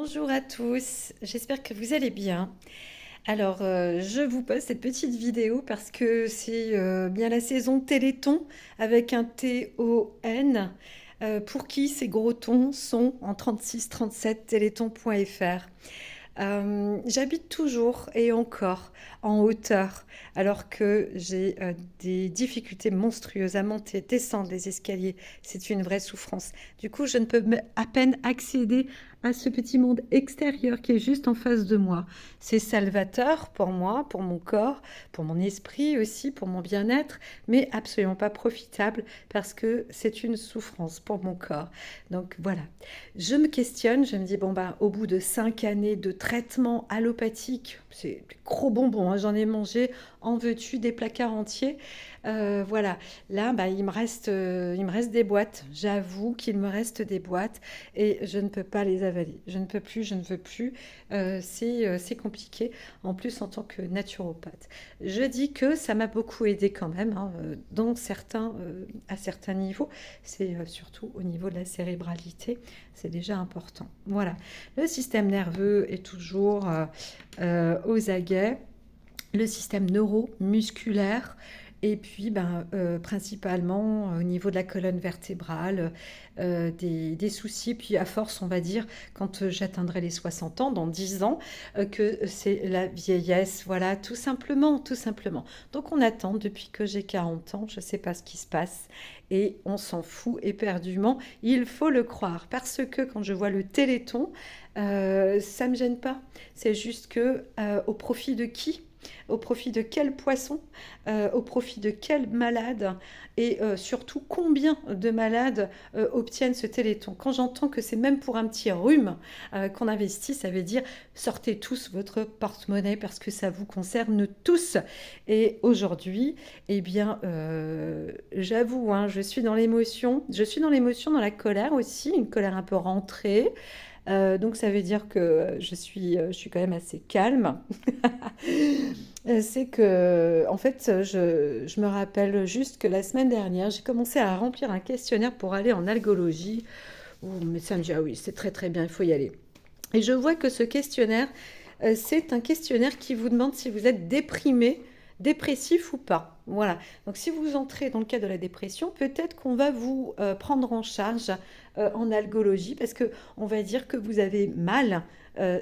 Bonjour à tous, j'espère que vous allez bien. Alors, je vous poste cette petite vidéo parce que c'est bien la saison Téléthon avec un T-O-N. Pour qui ces gros tons sont en 36-37 téléthon.fr. J'habite toujours et encore en hauteur, alors que j'ai des difficultés monstrueuses à monter, descendre les escaliers. C'est une vraie souffrance. Du coup, je ne peux à peine accéder à ce petit monde extérieur qui est juste en face de moi. C'est salvateur pour moi, pour mon corps, pour mon esprit aussi, pour mon bien-être, mais absolument pas profitable parce que c'est une souffrance pour mon corps. Donc voilà, je me questionne, je me dis, bon, bah, au bout de 5 années de traitement allopathique, c'est des gros bonbons, hein, j'en ai mangé, en veux-tu, des placards entiers. Voilà, là, bah, il me reste des boîtes. J'avoue qu'il me reste des boîtes et je ne peux pas les avaler. Je ne peux plus, je ne veux plus. C'est compliqué, en plus en tant que naturopathe. Je dis que ça m'a beaucoup aidé quand même, hein, à certains niveaux. C'est surtout au niveau de la cérébralité, c'est déjà important. Voilà, le système nerveux est toujours aux aguets, le système neuromusculaire, et puis principalement au niveau de la colonne vertébrale, des soucis. Puis à force, on va dire, quand j'atteindrai les 60 ans, dans 10 ans, que c'est la vieillesse, voilà, tout simplement, tout simplement. Donc on attend depuis que j'ai 40 ans, je ne sais pas ce qui se passe, et on s'en fout éperdument, il faut le croire, parce que quand je vois le Téléthon, ça ne me gêne pas. C'est juste que au profit de qui? Au profit de quel poisson? Au profit de quel malade? Et surtout, combien de malades obtiennent ce Téléthon? Quand j'entends que c'est même pour un petit rhume qu'on investit, ça veut dire sortez tous votre porte-monnaie parce que ça vous concerne tous. Et aujourd'hui, eh bien, j'avoue, hein, je suis dans l'émotion, dans la colère aussi, une colère un peu rentrée. Donc ça veut dire que je suis quand même assez calme. C'est que, en fait, je me rappelle juste que la semaine dernière, j'ai commencé à remplir un questionnaire pour aller en algologie. Où mon médecin me dit, ah oui, c'est très très bien, il faut y aller. Et je vois que ce questionnaire, c'est un questionnaire qui vous demande si vous êtes déprimé, dépressif ou pas. Voilà. Donc si vous entrez dans le cas de la dépression, peut-être qu'on va vous prendre en charge en algologie parce que on va dire que vous avez mal.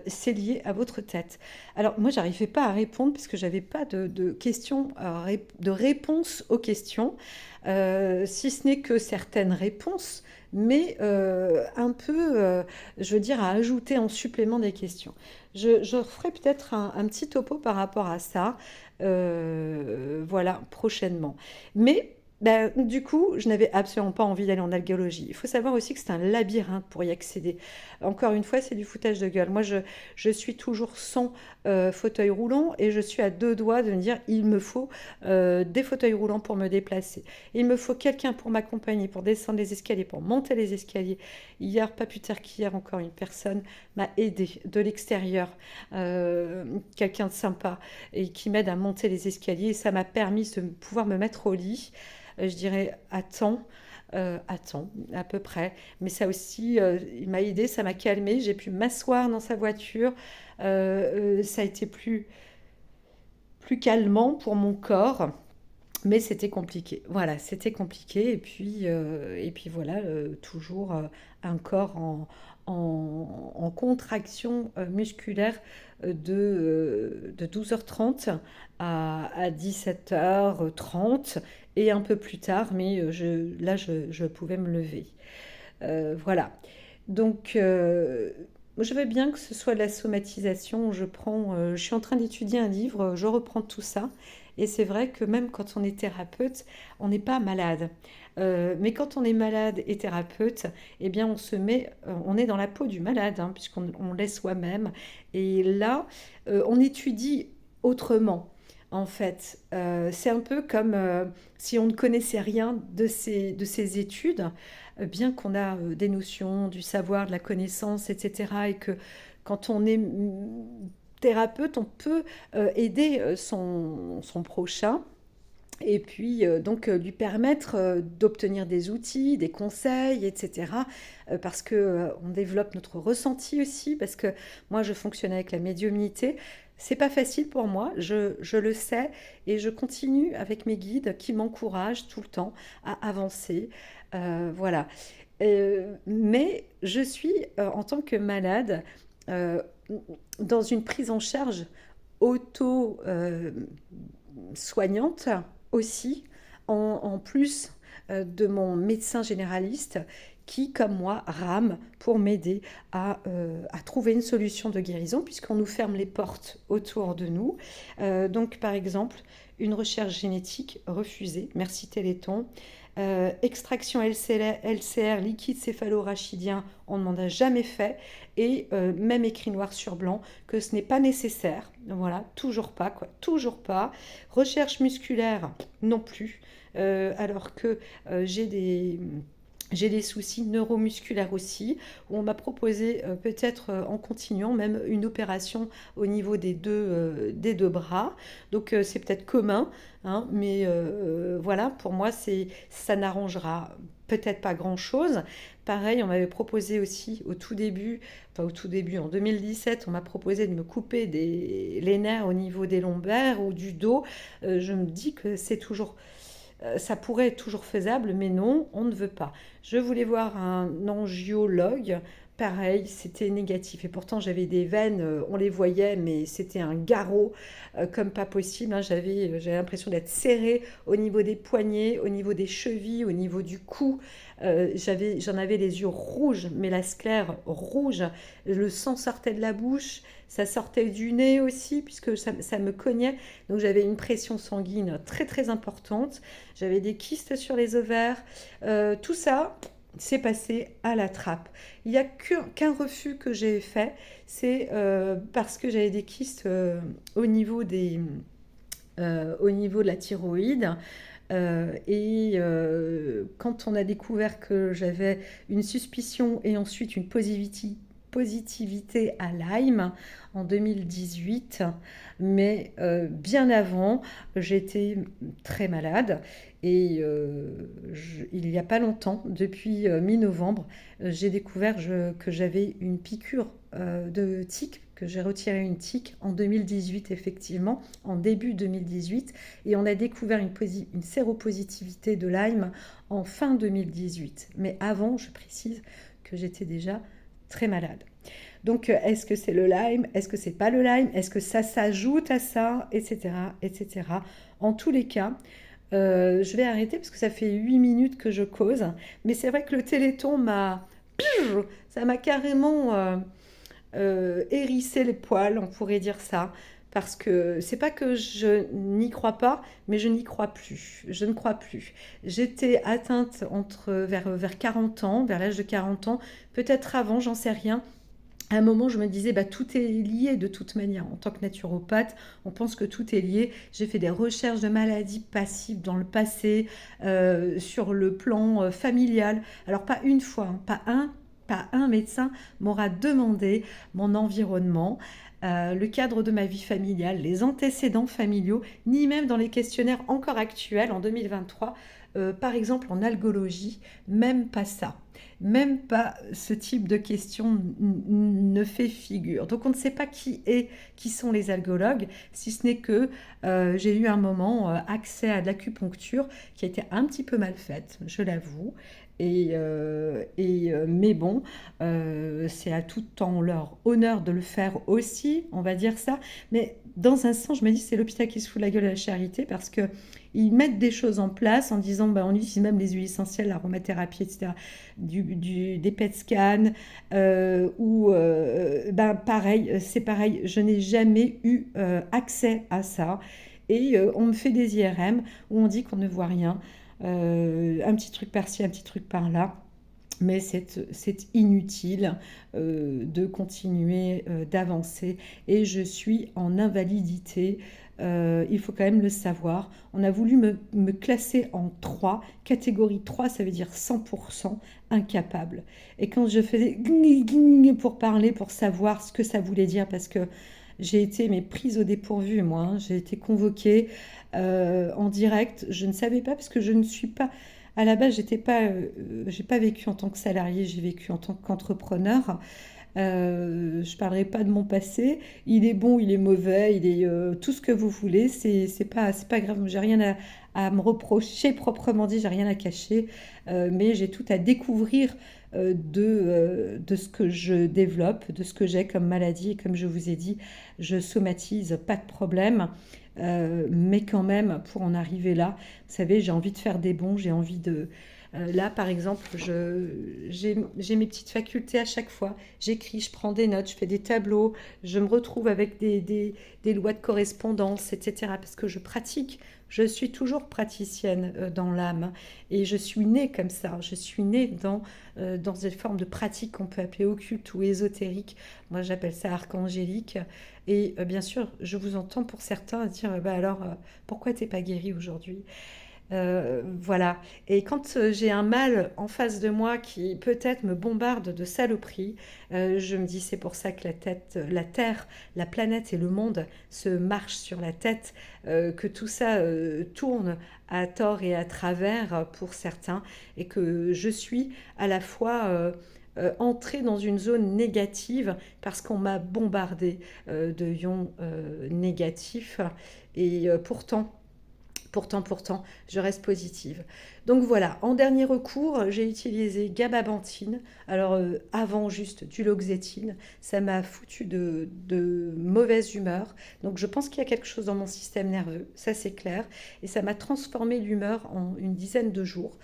C'est lié à votre tête. Alors moi, j'arrivais pas à répondre parce que j'avais pas de questions, de réponse aux questions, si ce n'est que certaines réponses, mais un peu, je veux dire, à ajouter en supplément des questions. Je ferai peut-être un petit topo par rapport à ça, voilà, prochainement. Mais ben, du coup, je n'avais absolument pas envie d'aller en algologie. Il faut savoir aussi que c'est un labyrinthe pour y accéder. Encore une fois, c'est du foutage de gueule. Moi, je suis toujours sans fauteuil roulant et je suis à deux doigts de me dire il me faut des fauteuils roulants pour me déplacer. Il me faut quelqu'un pour m'accompagner, pour descendre les escaliers, pour monter les escaliers. Hier, pas plus tard qu'hier, encore une personne m'a aidé de l'extérieur, quelqu'un de sympa, et qui m'aide à monter les escaliers. Et ça m'a permis de pouvoir me mettre au lit, je dirais, à temps, à peu près. Mais ça aussi, il m'a aidé, ça m'a calmé. J'ai pu m'asseoir dans sa voiture. Ça a été plus calmant pour mon corps. Mais c'était compliqué. Voilà, c'était compliqué. Et puis voilà, toujours un corps en contraction musculaire de 12h30 à 17h30 et un peu plus tard, mais je pouvais me lever. Voilà. Donc, je veux bien que ce soit de la somatisation. Je suis en train d'étudier un livre, je reprends tout ça. Et c'est vrai que même quand on est thérapeute, on n'est pas malade. Mais quand on est malade et thérapeute, eh bien on est dans la peau du malade, hein, puisqu'on l'est soi-même. Et là, on étudie autrement. En fait, c'est un peu comme si on ne connaissait rien de ces études, bien qu'on a des notions du savoir, de la connaissance, etc. Et que quand on est thérapeute, on peut aider son prochain et puis donc lui permettre d'obtenir des outils, des conseils, etc. Parce que on développe notre ressenti aussi, parce que moi je fonctionne avec la médiumnité. C'est pas facile pour moi, je le sais, et je continue avec mes guides qui m'encouragent tout le temps à avancer. Voilà. Mais je suis, en tant que malade, euh, dans une prise en charge auto-soignante aussi, en plus de mon médecin généraliste qui, comme moi, rame pour m'aider à trouver une solution de guérison, puisqu'on nous ferme les portes autour de nous. Donc, par exemple, une recherche génétique refusée, merci Téléthon. Extraction LCR, liquide céphalo-rachidien, on ne m'en a jamais fait. Et même écrit noir sur blanc que ce n'est pas nécessaire. Voilà, toujours pas, quoi, toujours pas. Recherche musculaire, non plus. Alors que j'ai des soucis neuromusculaires aussi, où on m'a proposé peut-être en continuant même une opération au niveau des deux bras. Donc c'est peut-être commun, hein, mais voilà, pour moi, ça n'arrangera peut-être pas grand-chose. Pareil, on m'avait proposé aussi au tout début, enfin au tout début, en 2017, on m'a proposé de me couper les nerfs au niveau des lombaires ou du dos. Je me dis que ça pourrait être toujours faisable, mais non, on ne veut pas. Je voulais voir un angiologue. Pareil, c'était négatif. Et pourtant, j'avais des veines, on les voyait, mais c'était un garrot comme pas possible, hein. J'avais l'impression d'être serrée au niveau des poignets, au niveau des chevilles, au niveau du cou. J'en avais les yeux rouges, mais la sclère rouge. Le sang sortait de la bouche, ça sortait du nez aussi, puisque ça me cognait. Donc j'avais une pression sanguine très très importante. J'avais des kystes sur les ovaires. Tout ça, c'est passé à la trappe. Il n'y a qu'un refus que j'ai fait, c'est parce que j'avais des kystes au niveau de la thyroïde. Quand on a découvert que j'avais une suspicion et ensuite une positivité à Lyme en 2018, mais bien avant, j'étais très malade et il n'y a pas longtemps, depuis mi-novembre, j'ai découvert que j'avais une piqûre de tique, que j'ai retiré une tique en 2018 effectivement, en début 2018, et on a découvert une séropositivité de Lyme en fin 2018. Mais avant, je précise que j'étais déjà très malade. Donc, est-ce que c'est le Lyme? Est-ce que c'est pas le Lyme? Est-ce que ça s'ajoute à ça? Etc. etc. En tous les cas, je vais arrêter parce que ça fait 8 minutes que je cause. Mais c'est vrai que le Téléthon ça m'a carrément hérissé les poils, on pourrait dire ça. Parce que c'est pas que je n'y crois pas, mais je n'y crois plus. Je ne crois plus. J'étais atteinte vers 40 ans, vers l'âge de 40 ans, peut-être avant, j'en sais rien. À un moment, je me disais, bah, tout est lié de toute manière. En tant que naturopathe, on pense que tout est lié. J'ai fait des recherches de maladies passives dans le passé, sur le plan familial. Alors, pas une fois, hein, pas un médecin m'aura demandé mon environnement, le cadre de ma vie familiale, les antécédents familiaux, ni même dans les questionnaires encore actuels en 2023, par exemple en algologie, même pas ça. Même pas ce type de question ne fait figure. Donc on ne sait pas qui sont les algologues, si ce n'est que j'ai eu un moment accès à de l'acupuncture qui a été un petit peu mal faite, je l'avoue. Mais bon, c'est à tout en leur honneur de le faire aussi, on va dire ça. Mais dans un sens, je me dis c'est l'hôpital qui se fout de la gueule à la charité parce que ils mettent des choses en place en disant bah, on utilise même les huiles essentielles, l'aromathérapie, etc., des PET scans, pareil, c'est pareil, je n'ai jamais eu accès à ça. Et on me fait des IRM où on dit qu'on ne voit rien. Un petit truc par-ci, un petit truc par-là. Mais c'est inutile de continuer d'avancer. Et je suis en invalidité. Il faut quand même le savoir. On a voulu me classer en 3. Catégorie 3, ça veut dire 100% incapable. Et quand je faisais pour parler, pour savoir ce que ça voulait dire, parce que j'ai été mais prise au dépourvu, moi, hein. J'ai été convoquée en direct. Je ne savais pas parce que je ne suis pas. À la base, j'ai pas vécu en tant que salarié, j'ai vécu en tant qu'entrepreneur. Je parlerai pas de mon passé. Il est bon, il est mauvais, il est tout ce que vous voulez. C'est pas grave. J'ai rien à me reprocher proprement dit. J'ai rien à cacher, mais j'ai tout à découvrir de ce que je développe, de ce que j'ai comme maladie. Et comme je vous ai dit, je somatise, pas de problème. Mais quand même, pour en arriver là, vous savez, j'ai envie de faire des bons, j'ai envie de, là, par exemple, j'ai mes petites facultés à chaque fois. J'écris, je prends des notes, je fais des tableaux, je me retrouve avec des lois de correspondance, etc. Parce que je pratique. Je suis toujours praticienne dans l'âme. Et je suis née comme ça. Je suis née dans une forme de pratique qu'on peut appeler occulte ou ésotérique. Moi, j'appelle ça archangélique. Et bien sûr, je vous entends pour certains dire, bah alors, pourquoi t'es pas guéri aujourd'hui? Voilà. Et quand j'ai un mal en face de moi qui peut-être me bombarde de saloperies, je me dis c'est pour ça que la Terre, la planète et le monde se marchent sur la tête, que tout ça tourne à tort et à travers pour certains, et que je suis à la fois entrée dans une zone négative parce qu'on m'a bombardé de ions négatifs. Et pourtant, je reste positive. Donc voilà, en dernier recours, j'ai utilisé gabapentine. Alors avant juste du loxétine, ça m'a foutu de mauvaise humeur. Donc je pense qu'il y a quelque chose dans mon système nerveux, ça c'est clair. Et ça m'a transformé l'humeur en une dizaine de jours.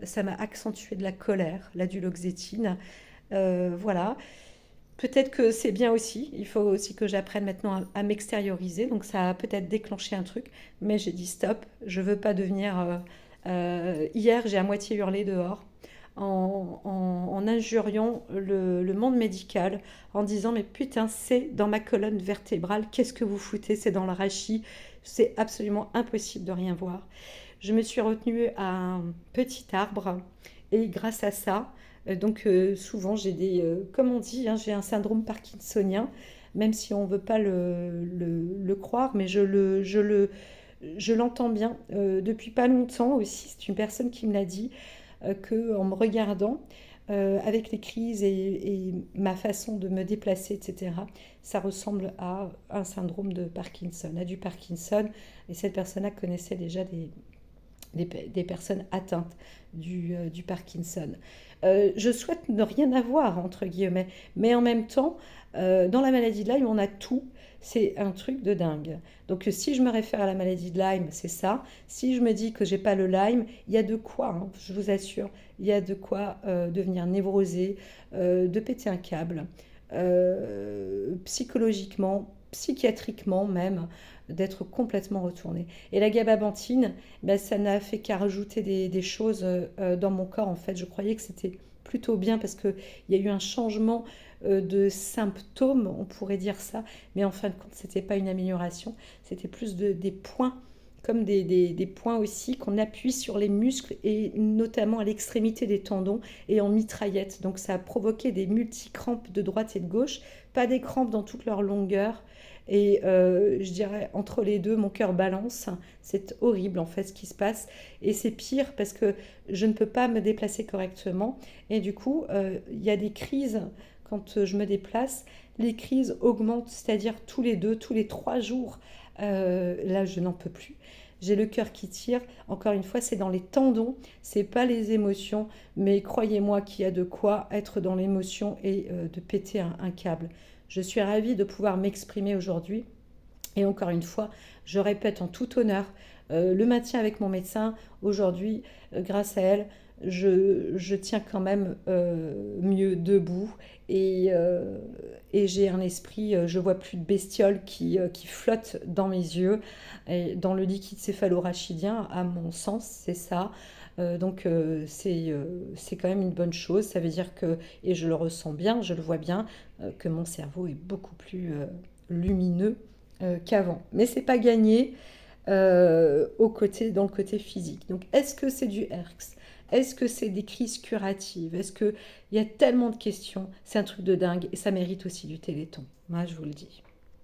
Ça m'a accentué de la colère, la duloxétine. Voilà. Peut-être que c'est bien aussi. Il faut aussi que j'apprenne maintenant à m'extérioriser. Donc ça a peut-être déclenché un truc. Mais j'ai dit stop. Je veux pas devenir. Hier, j'ai à moitié hurlé dehors en injuriant le monde médical, en disant mais putain, c'est dans ma colonne vertébrale. Qu'est-ce que vous foutez? C'est dans le rachis. C'est absolument impossible de rien voir. Je me suis retenue à un petit arbre et grâce à ça, donc souvent j'ai comme on dit, hein, j'ai un syndrome parkinsonien, même si on ne veut pas le croire, mais je l'entends bien. Depuis pas longtemps aussi, c'est une personne qui me l'a dit, qu'en me regardant, avec les crises et ma façon de me déplacer, etc., ça ressemble à un syndrome de Parkinson, à du Parkinson. Et cette personne-là connaissait déjà des personnes atteintes du Parkinson. Je souhaite ne rien avoir, entre guillemets, mais en même temps, dans la maladie de Lyme, on a tout. C'est un truc de dingue. Donc si je me réfère à la maladie de Lyme, c'est ça. Si je me dis que j'ai pas le Lyme, il y a de quoi, hein, je vous assure, il y a de quoi devenir névrosé, de péter un câble, psychologiquement, psychiatriquement même, d'être complètement retourné. Et la gabapentine, ben, ça n'a fait qu'à rajouter des choses dans mon corps. En fait, je croyais que c'était plutôt bien parce qu'il y a eu un changement de symptômes, on pourrait dire ça, mais en fin de compte, c'était pas une amélioration, c'était plus des points, comme des points aussi qu'on appuie sur les muscles et notamment à l'extrémité des tendons et en mitraillette. Donc ça a provoqué des multicrampes de droite et de gauche, pas des crampes dans toute leur longueur. Et je dirais, entre les deux, mon cœur balance. C'est horrible en fait ce qui se passe. Et c'est pire parce que je ne peux pas me déplacer correctement. Et du coup, il y a des crises quand je me déplace. Les crises augmentent, c'est-à-dire tous les 2, tous les 3 jours. Là, je n'en peux plus. J'ai le cœur qui tire. Encore une fois, c'est dans les tendons, c'est pas les émotions. Mais croyez-moi qu'il y a de quoi être dans l'émotion et de péter un câble. Je suis ravie de pouvoir m'exprimer aujourd'hui. Et encore une fois, je répète en tout honneur, le maintien avec mon médecin, aujourd'hui, grâce à elle, je tiens quand même mieux debout et j'ai un esprit, je vois plus de bestioles qui flottent dans mes yeux, et dans le liquide céphalorachidien, à mon sens, c'est ça. C'est quand même une bonne chose. Ça veut dire que, et je le ressens bien, je le vois bien, que mon cerveau est beaucoup plus lumineux qu'avant. Mais c'est pas gagné dans le côté physique. Donc est-ce que c'est du herx? Est-ce que c'est des crises curatives? Est-ce que il y a tellement de questions? C'est un truc de dingue et ça mérite aussi du téléthon. Moi, je vous le dis.